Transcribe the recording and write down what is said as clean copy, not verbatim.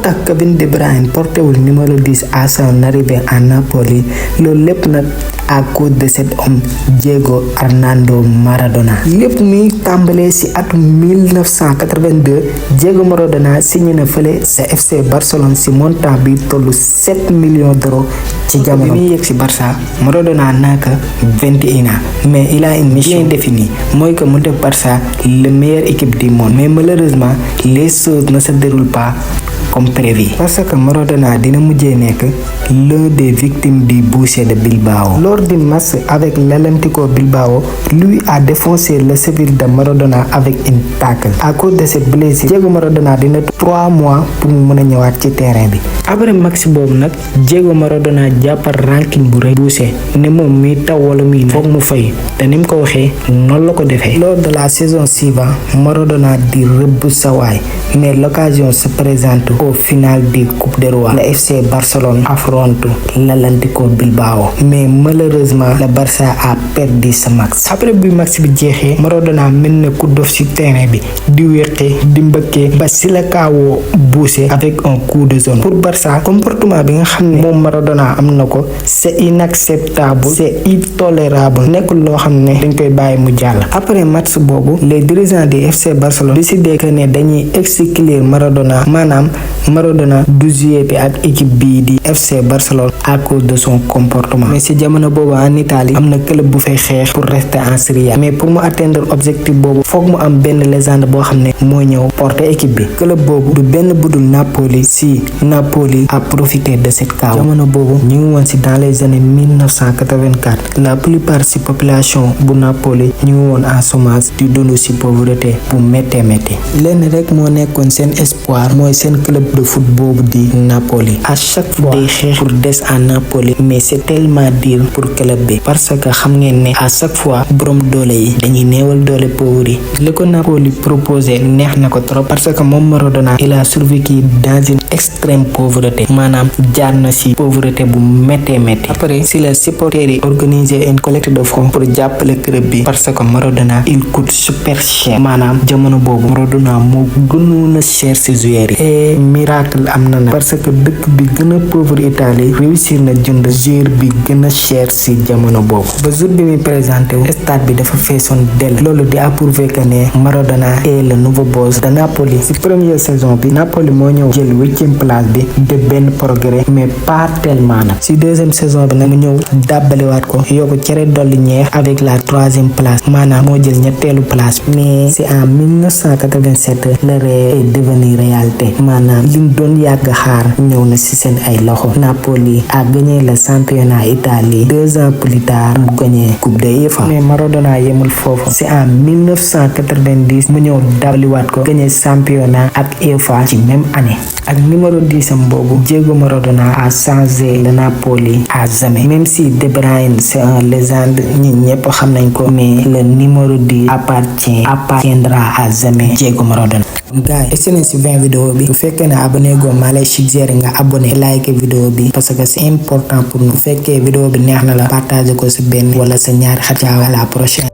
tax Kevin De Bruyne porté wul numéro 10 à son arrivée à Napoli loolu lépp nag à cause de cet homme Diego Armando Maradona. lépp mi tàmbalee ci atum 1982 Diego Maradona signé na fële sa FC Barcelone ci montant bi tollu 7 millions d'euros ci jamono bi muy yegg ci Barça. Maradona n'a que 21 ans mais il a une mission définie mooy que mu def Barça la meilleure équipe du monde, mais malheureusement les choses ne se déroulent pas comme prévu parce que Maradona dina mujjee nekk l'un des victimes du boucher de Bilbao. Lors du match avec l'Atlético Bilbao, lui a défoncé le Séville de Maradona avec une tacle. À cause de cette blessure, Diego Maradona dina 3 mois pour mu mën a ñëwaat ci terrain bi. après match boobu nag Diego Maradona jàppal ranking bu rëy boucher ne moom mi taw wala mi foog mu fay te ni mu ko waxee noonu la ko defee. lors de la saison suivante Maradona di rëbb sawaay mais l'occasion se présente au final du Coupe du Roi. Le FC Barcelone affronte l'Atlético Bilbao mais malheureusement le Barça a perdu ce match. après bi match bi jeexee Maradona mel na ku dof ci terrain bi di wéqee di mbëkkee ba ci la kaawoo Boucher avec un coup de zone. pour Barça comportement bi nga xam ne moom Maradona am na ko c'est inacceptable, c'est intolérable, nekkul loo xam ne dañ koy bàyyi mu jàll. après match boobu les dirigeants du FC Barcelone décidé que ne dañuy exclure Maradona maanaam Maradona du jouer bi ak équipe bii di FC Barcelone à cause de son comportement. mais ci jamono boobu en Italie am na club bu fay xeex pour rester en Serie A mais pour mu atteindre objectif boobu foog mu am benn légende boo xam ne moo ñëw porter équipe bi. club boobu du benn budul Napoli. si Napoli a profité de cette cas. jamono boobu ñu ngi woon ci dans les années 1984 la plupart ci population bu Napoli ñu ngi woon en chômage di dund ci pauvreté bu méttee méttee. lenn rek moo nekkoon seen espoir mooy seen club de foot boobu di Napoli. à chaque fois day xeex pour des à Napoli mais c'est tellement dur pour club bi parce que xam ngeen ne à chaque fois borom doole yi dañuy néewal doole pauvre yi. li ko Napoli proposé neex na ko trop parce que moom Maradona il a survécu dans une extrême pauvreté maanaam jaar na ci pauvreté bu méttee méttee. après si la supporters yi organisé une collecte de fonds pour jàppale club bi parce que Maradona il coûte super cher maanaam jamono boobu Maradona moo gënoon a cher ci joueurs yi. et miracle am na nag parce que dëkk bi gën a pauvre Italie réussir na jënd joueur bi gën a cher ci jamono boobu. ba jour bi muy présenté wu stade bi dafa feesoon dell. loolu di approuver que ne Maradona est le nouveau boss de Napoli. ci première saison bi Napoli moo ñëw jël 8e place bi de benn progrès mais pas tellement nag. ci deuxième saison bi nag mu ñëw dàbbaliwaat ko yokku cere dolli ñeex avec la 3e place maanaam moo jël ñetteelu place bi. mais c'est en 1987 le rêve est devenu réalité maanaam liñ doon yàgg xaar ñëw na ci seen ay loxo. Napoli a gagné le championnat Italie 2 ans plus tard mu gagné coupe de UEFA. mais Maradona yemul foofu. c'est en 1990 mu ñëw dàbbaliwaat ko gagné championnat ak UEFA ci même année. ak numéro 10 am boobu Diego Maradona a changé le Napoli à jamais. même si De Bruyne c'est un légende ñi ñëpp xam nañ ko mais le numéro 10 appartiendra à jamais Diego Maradona. gars yi essayé nañ ci 20 vidéo bi bu fekkee ne abonné go maa lay suggéré nga abonné like vidéo bi parce que c'est important pour nous. bu fekkee vidéo bi neex na la partager ko ci benn wala sa ñaari xarit. à la prochaine.